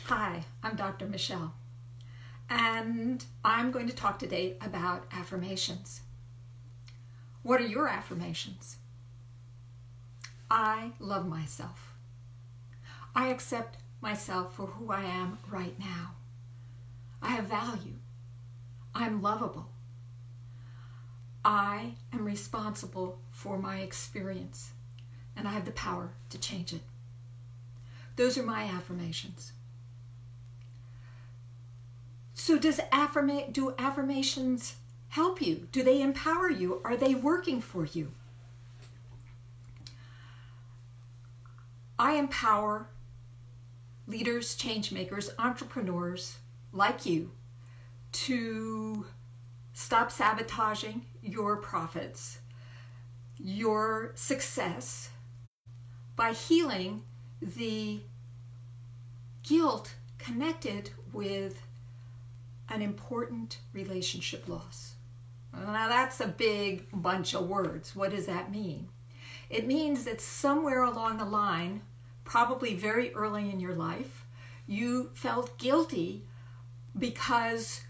Hi, I'm Dr. Michelle, and I'm going to talk today about affirmations. What are your affirmations? I love myself. I accept myself for who I am right now. I have value. I'm lovable. I am responsible for my experience, and I have the power to change it. Those are my affirmations. So do affirmations help you? Do they empower you? Are they working for you? I empower leaders, change makers, entrepreneurs like you to stop sabotaging your profits, your success, by healing the guilt connected with an important relationship loss. Now that's a big bunch of words. What does that mean? It means that somewhere along the line, probably very early in your life, you felt guilty because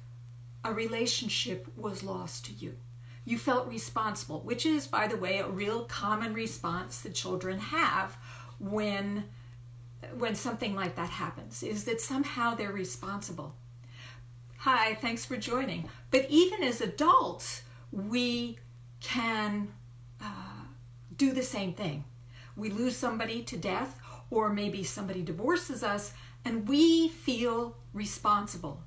a relationship was lost to you. You felt responsible, which is, by the way, a real common response that children have when something like that happens, is that somehow they're responsible. Hi, thanks for joining. But even as adults, we can do the same thing. We lose somebody to death, or maybe somebody divorces us, and we feel responsible.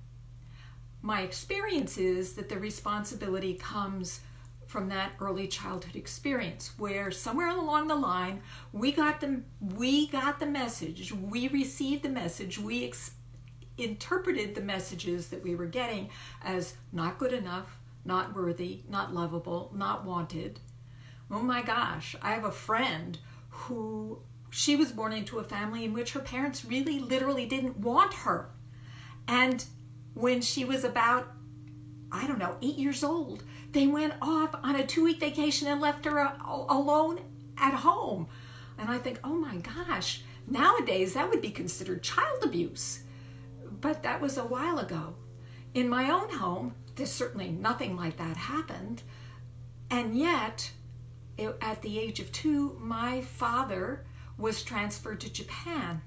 My experience is that the responsibility comes from that early childhood experience, where somewhere along the line we got the message, we received the message, we interpreted the messages that we were getting as not good enough, not worthy, not lovable, not wanted. Oh my gosh, I have a friend who, she was born into a family in which her parents really literally didn't want her. And when she was about, 8 years old, they went off on a 2-week vacation and left her alone at home. And I think, oh my gosh, nowadays that would be considered child abuse. But that was a while ago. In my own home, there's certainly nothing like that happened. And yet, at the age of 2, my father was transferred to Japan.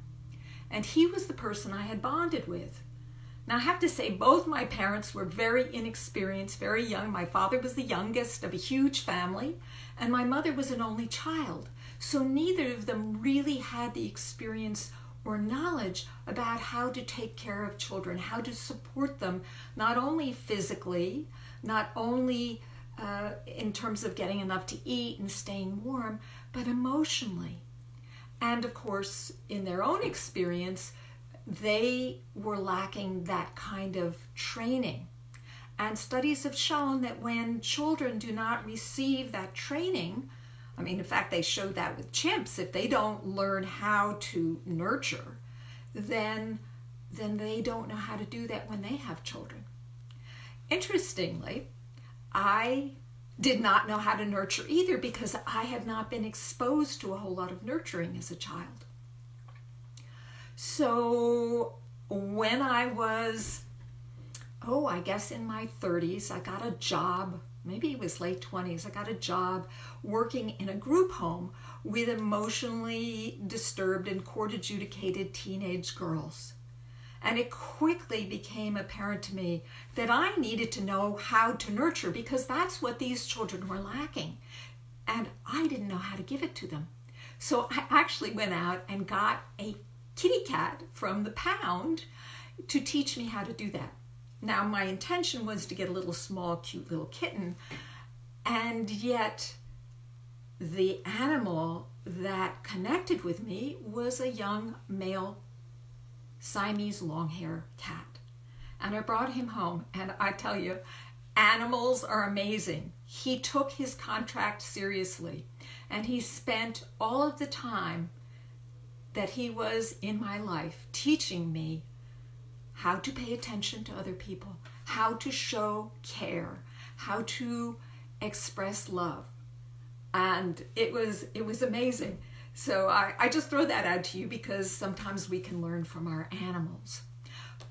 And he was the person I had bonded with. Now, I have to say, both my parents were very inexperienced, very young. My father was the youngest of a huge family, and my mother was an only child. So neither of them really had the experience or knowledge about how to take care of children, how to support them, not only physically, not only in terms of getting enough to eat and staying warm, but emotionally. And of course, in their own experience, they were lacking that kind of training. And studies have shown that when children do not receive that training, in fact, they showed that with chimps. If they don't learn how to nurture, then they don't know how to do that when they have children. Interestingly, I did not know how to nurture either because I had not been exposed to a whole lot of nurturing as a child. So when I was, I guess in my 30s, I got a job. Maybe it was late 20s, I got a job working in a group home with emotionally disturbed and court-adjudicated teenage girls. And it quickly became apparent to me that I needed to know how to nurture because that's what these children were lacking. And I didn't know how to give it to them. So I actually went out and got a kitty cat from the pound to teach me how to do that. Now, my intention was to get a little small, cute little kitten, and yet the animal that connected with me was a young male Siamese long-hair cat. And I brought him home, and I tell you, animals are amazing. He took his contract seriously, and he spent all of the time that he was in my life teaching me how to pay attention to other people, how to show care, how to express love. And it was amazing. So I just throw that out to you because sometimes we can learn from our animals.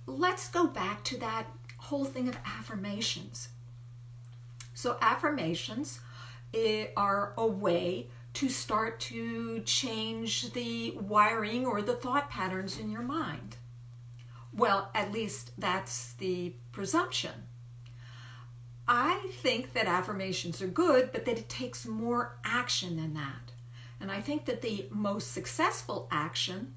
let's go back to that whole thing of affirmations. So affirmations are a way to start to change the wiring or the thought patterns in your mind. Well, at least that's the presumption. I think that affirmations are good, but that it takes more action than that. And I think that the most successful action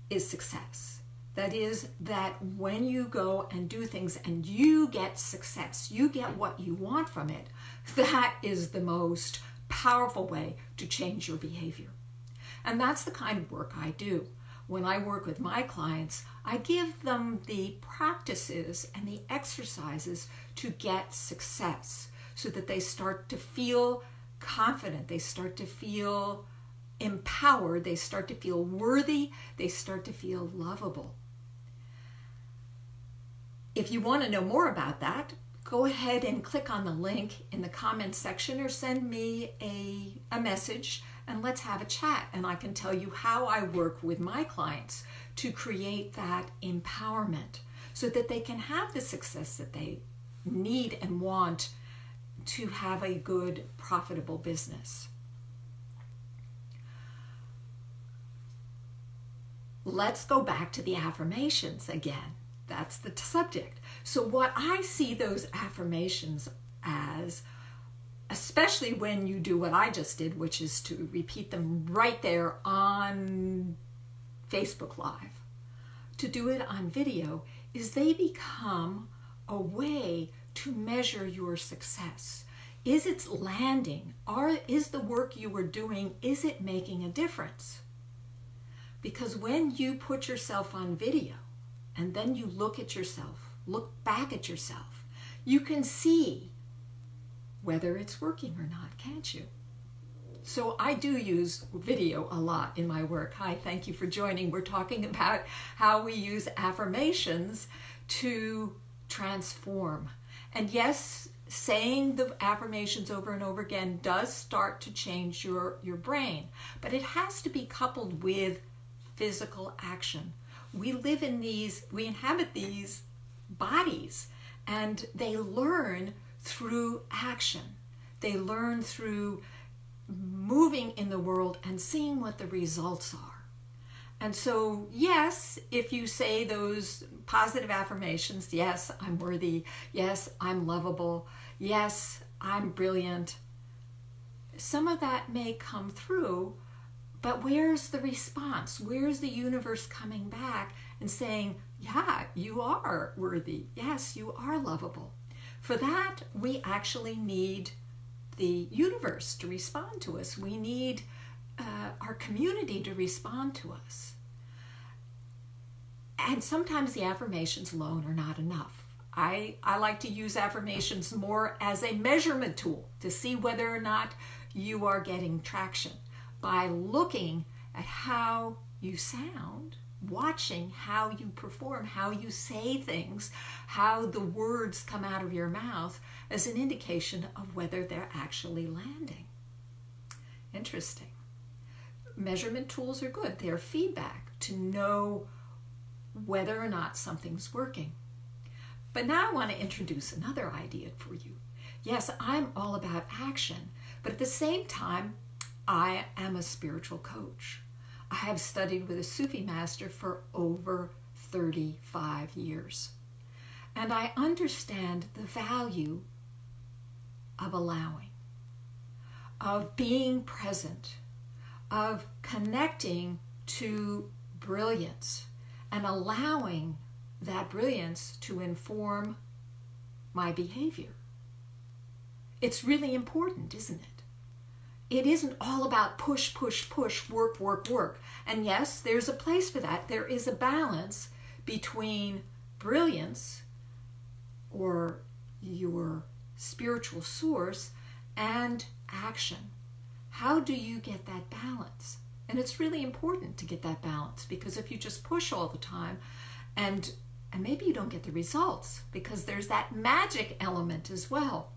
is success. That is, that when you go and do things and you get success, you get what you want from it, that is the most powerful way to change your behavior. And that's the kind of work I do. When I work with my clients, I give them the practices and the exercises to get success so that they start to feel confident, they start to feel empowered, they start to feel worthy, they start to feel lovable. If you want to know more about that, go ahead and click on the link in the comments section or send me a message and let's have a chat, and I can tell you how I work with my clients to create that empowerment so that they can have the success that they need and want to have a good, profitable business. Let's go back to the affirmations again. That's the subject. So what I see those affirmations as, especially when you do what I just did, which is to repeat them right there on Facebook Live, to do it on video, is they become a way to measure your success. Is it landing? Is the work you are doing, is it making a difference? Because when you put yourself on video and then you look back at yourself, you can see whether it's working or not, can't you? So I do use video a lot in my work. Hi, thank you for joining. We're talking about how we use affirmations to transform. And yes, saying the affirmations over and over again does start to change your brain, but it has to be coupled with physical action. We inhabit these bodies, and they learn through action. They learn through moving in the world and seeing what the results are. And so, yes, if you say those positive affirmations, yes, I'm worthy, yes, I'm lovable, yes, I'm brilliant, some of that may come through, but where's the response? Where's the universe coming back and saying, yeah, you are worthy, yes, you are lovable? For that, we actually need the universe to respond to us. We need our community to respond to us. And sometimes the affirmations alone are not enough. I like to use affirmations more as a measurement tool to see whether or not you are getting traction by looking at how you sound, watching how you perform, how you say things, how the words come out of your mouth as an indication of whether they're actually landing. Interesting. Measurement tools are good. They're feedback to know whether or not something's working. But now I want to introduce another idea for you. Yes, I'm all about action, but at the same time, I am a spiritual coach. I have studied with a Sufi master for over 35 years. And I understand the value of allowing, of being present, of connecting to brilliance and allowing that brilliance to inform my behavior. It's really important, isn't it? It isn't all about push, push, push, work, work, work. And yes, there's a place for that. There is a balance between brilliance or your spiritual source and action. How do you get that balance? And it's really important to get that balance, because if you just push all the time and maybe you don't get the results, because there's that magic element as well.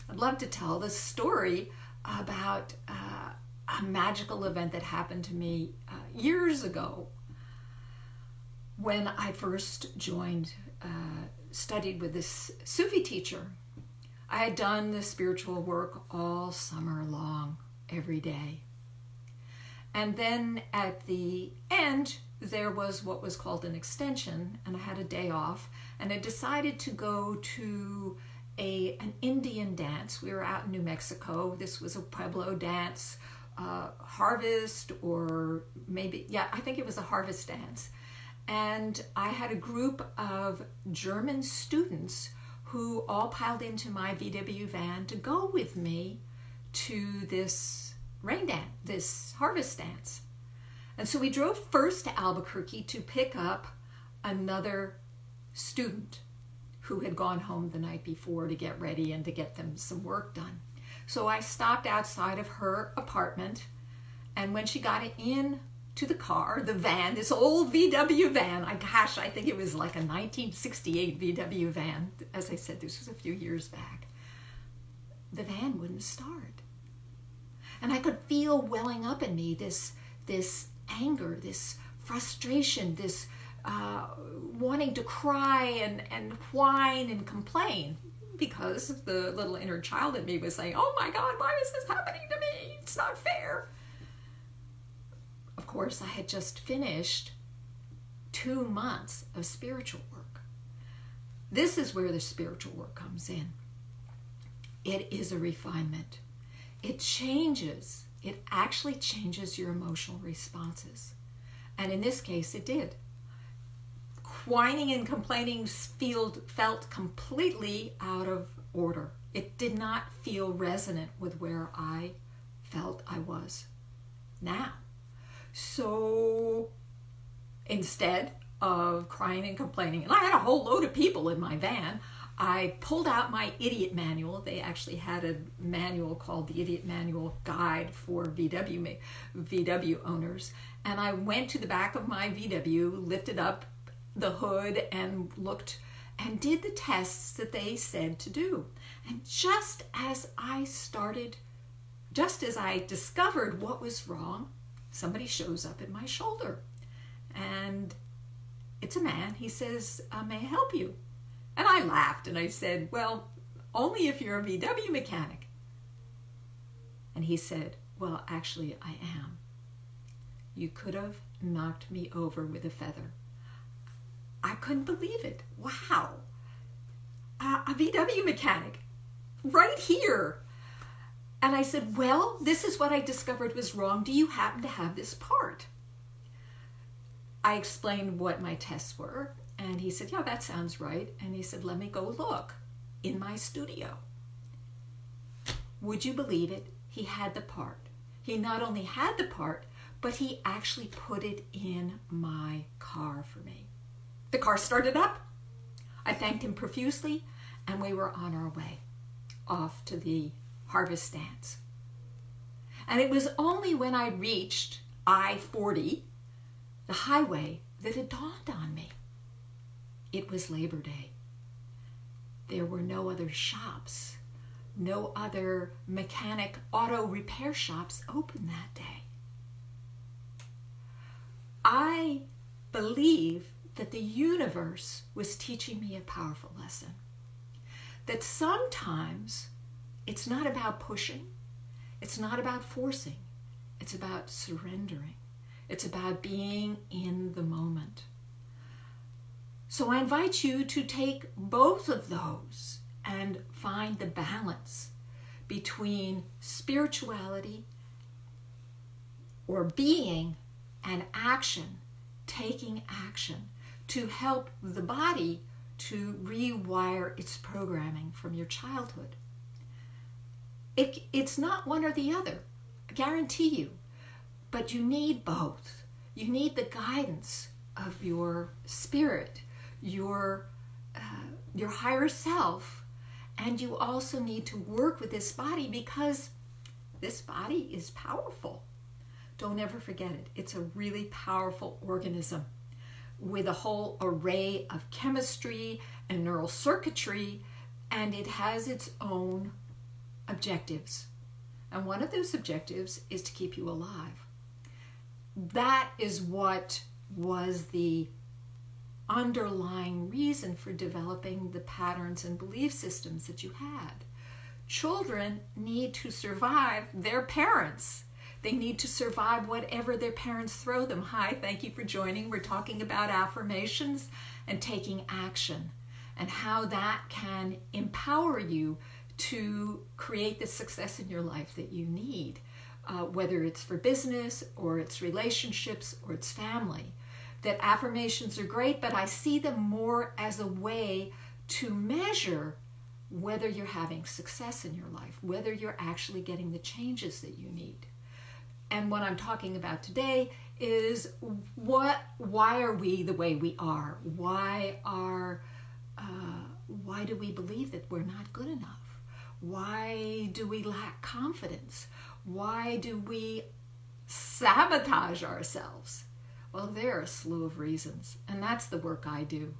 I'd love to tell this story about a magical event that happened to me years ago. when I first studied with this Sufi teacher, I had done the spiritual work all summer long, every day. And then at the end, there was what was called an extension, and I had a day off, and I decided to go to an Indian dance. We were out in New Mexico. This was a Pueblo dance, harvest, or maybe, yeah, I think it was a harvest dance. And I had a group of German students who all piled into my VW van to go with me to this rain dance, this harvest dance. And so we drove first to Albuquerque to pick up another student who had gone home the night before to get ready and to get them some work done. So I stopped outside of her apartment, and when she got in to the car, the van, this old VW van, I think it was like a 1968 VW van. As I said, this was a few years back. The van wouldn't start. And I could feel welling up in me this anger, this frustration, this wanting to cry and whine and complain, because the little inner child in me was saying, oh my God, why is this happening to me? It's not fair. Of course, I had just finished 2 months of spiritual work. This is where the spiritual work comes in. It is a refinement. It actually changes your emotional responses. And in this case, it did. Whining and complaining felt completely out of order. It did not feel resonant with where I felt I was now. So instead of crying and complaining, and I had a whole load of people in my van, I pulled out my idiot manual. They actually had a manual called the Idiot Manual Guide for VW owners. And I went to the back of my VW, lifted up the hood and looked and did the tests that they said to do. And just as I discovered what was wrong, somebody shows up at my shoulder. And it's a man. He says, may I help you? And I laughed and I said, well, only if you're a VW mechanic. And he said, well, actually I am. You could have knocked me over with a feather. I couldn't believe it. Wow. A VW mechanic right here. And I said, well, this is what I discovered was wrong. Do you happen to have this part? I explained what my tests were. And he said, yeah, that sounds right. And he said, let me go look in my studio. Would you believe it? He had the part. He not only had the part, but he actually put it in my car for me. The car started up. I thanked him profusely, and we were on our way off to the harvest dance. And it was only when I reached I-40, the highway, that it dawned on me. It was Labor Day. There were no other shops, no other mechanic auto repair shops open that day. I believe that the universe was teaching me a powerful lesson. That sometimes it's not about pushing, it's not about forcing, it's about surrendering. It's about being in the moment. So I invite you to take both of those and find the balance between spirituality or being and action, taking action to help the body to rewire its programming from your childhood. It's not one or the other, I guarantee you, but you need both. You need the guidance of your spirit, your higher self, and you also need to work with this body because this body is powerful. Don't ever forget it. It's a really powerful organism with a whole array of chemistry and neural circuitry, and it has its own objectives. And one of those objectives is to keep you alive. That is what was the underlying reason for developing the patterns and belief systems that you had. Children need to survive their parents. They need to survive whatever their parents throw them. Hi, thank you for joining. We're talking about affirmations and taking action and how that can empower you to create the success in your life that you need, whether it's for business or it's relationships or it's family. That affirmations are great, but I see them more as a way to measure whether you're having success in your life, whether you're actually getting the changes that you need. And what I'm talking about today is why are we the way we are? Why do we believe that we're not good enough? Why do we lack confidence? Why do we sabotage ourselves? Well, there are a slew of reasons, and that's the work I do.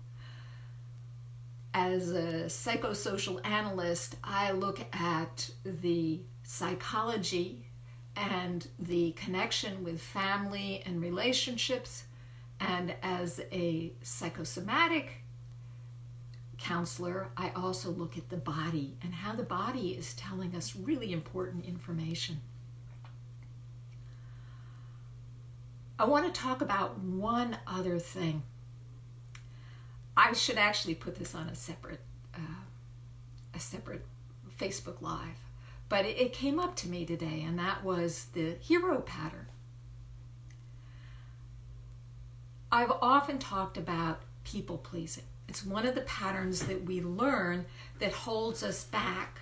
As a psychosocial analyst, I look at the psychology and the connection with family and relationships, and as a psychosomatic counselor, I also look at the body and how the body is telling us really important information. I want to talk about one other thing. I should actually put this on a separate Facebook Live, but it came up to me today, and that was the hero pattern. I've often talked about people pleasing. It's one of the patterns that we learn that holds us back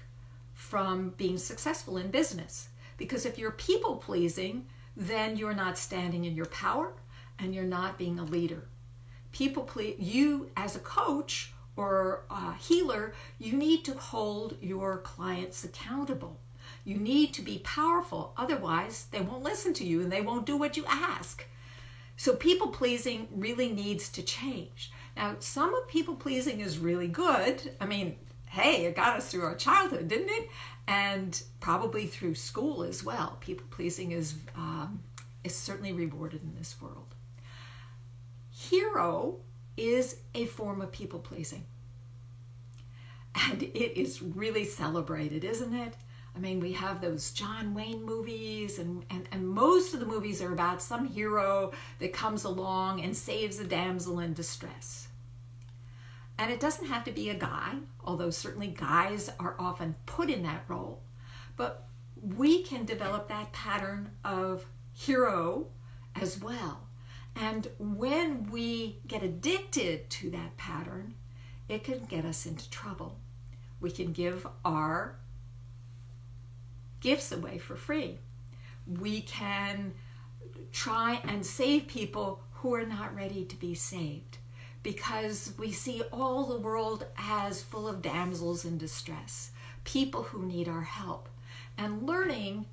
from being successful in business. Because if you're people pleasing, then you're not standing in your power and you're not being a leader. You as a coach or a healer, you need to hold your clients accountable. You need to be powerful. Otherwise, they won't listen to you and they won't do what you ask. So people pleasing really needs to change. Now, some of people pleasing is really good. I mean, hey, it got us through our childhood, didn't it? And probably through school as well. People pleasing is certainly rewarded in this world. Hero is a form of people pleasing. And it is really celebrated, isn't it? I mean, we have those John Wayne movies, and most of the movies are about some hero that comes along and saves a damsel in distress. And it doesn't have to be a guy, although certainly guys are often put in that role. But we can develop that pattern of hero as well. And when we get addicted to that pattern, it can get us into trouble. We can give our gifts away for free. We can try and save people who are not ready to be saved, because we see all the world as full of damsels in distress, people who need our help, and learning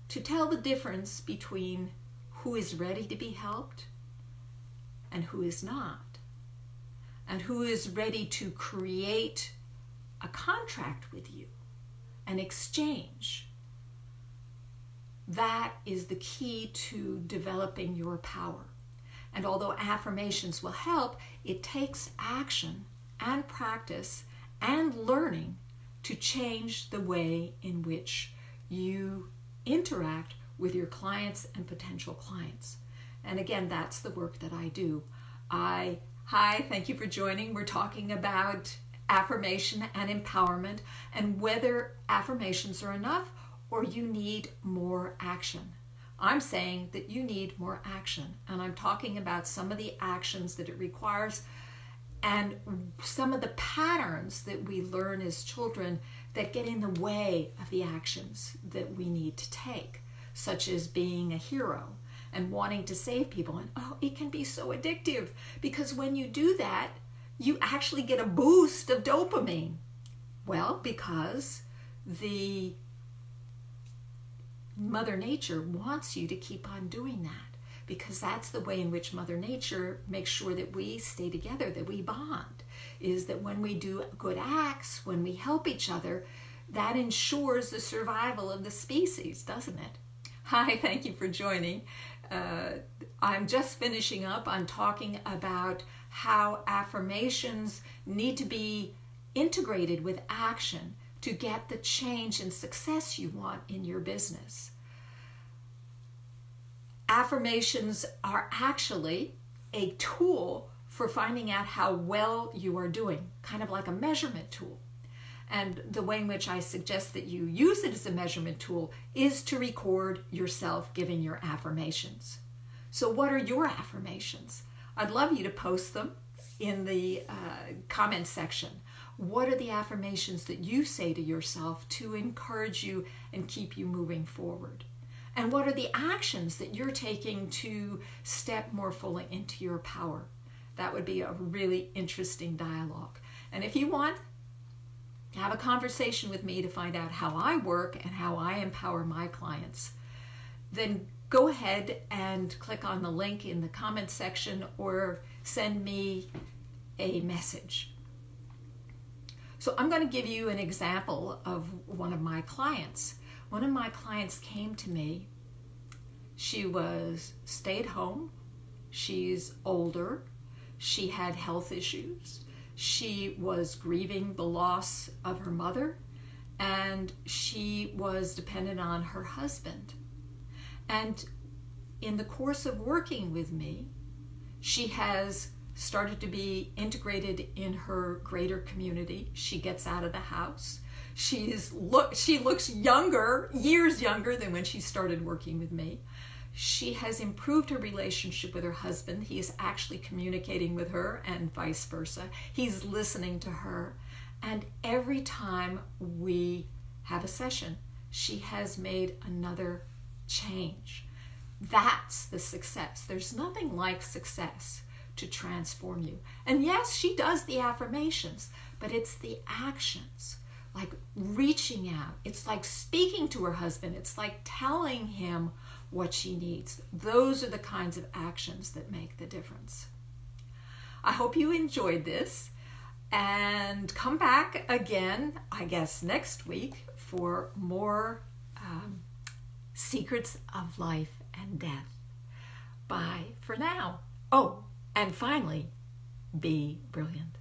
to tell the difference between who is ready to be helped and who is not, and who is ready to create a contract with you, an exchange. That is the key to developing your power. And although affirmations will help, it takes action and practice and learning to change the way in which you interact with your clients and potential clients. And again, that's the work that I do. Hi, thank you for joining. We're talking about affirmation and empowerment and whether affirmations are enough or you need more action. I'm saying that you need more action, and I'm talking about some of the actions that it requires and some of the patterns that we learn as children that get in the way of the actions that we need to take, such as being a hero and wanting to save people. And it can be so addictive, because when you do that, you actually get a boost of dopamine. Well, because the Mother Nature wants you to keep on doing that, because that's the way in which Mother Nature makes sure that we stay together, that we bond, is that when we do good acts, when we help each other, that ensures the survival of the species, doesn't it? Hi, thank you for joining. I'm just finishing up on talking about how affirmations need to be integrated with action to get the change and success you want in your business. Affirmations are actually a tool for finding out how well you are doing, kind of like a measurement tool. And the way in which I suggest that you use it as a measurement tool is to record yourself giving your affirmations. So what are your affirmations? I'd love you to post them in the comment section. What are the affirmations that you say to yourself to encourage you and keep you moving forward? And what are the actions that you're taking to step more fully into your power? That would be a really interesting dialogue. And if you want, have a conversation with me to find out how I work and how I empower my clients, then go ahead and click on the link in the comment section or send me a message. So I'm going to give you an example of one of my clients. One of my clients came to me. She was stayed home. She's older. She had health issues. She was grieving the loss of her mother, and she was dependent on her husband. And in the course of working with me, she has started to be integrated in her greater community. She gets out of the house. She looks younger, years younger than when she started working with me. She has improved her relationship with her husband. He is actually communicating with her and vice versa. He's listening to her. And every time we have a session, she has made another change. That's the success. There's nothing like success to transform you. And yes, she does the affirmations, but it's the actions, like reaching out. It's like speaking to her husband. It's like telling him what she needs. Those are the kinds of actions that make the difference. I hope you enjoyed this, and come back again, I guess, next week for more secrets of life and death. Bye for now. Oh, and finally, be brilliant.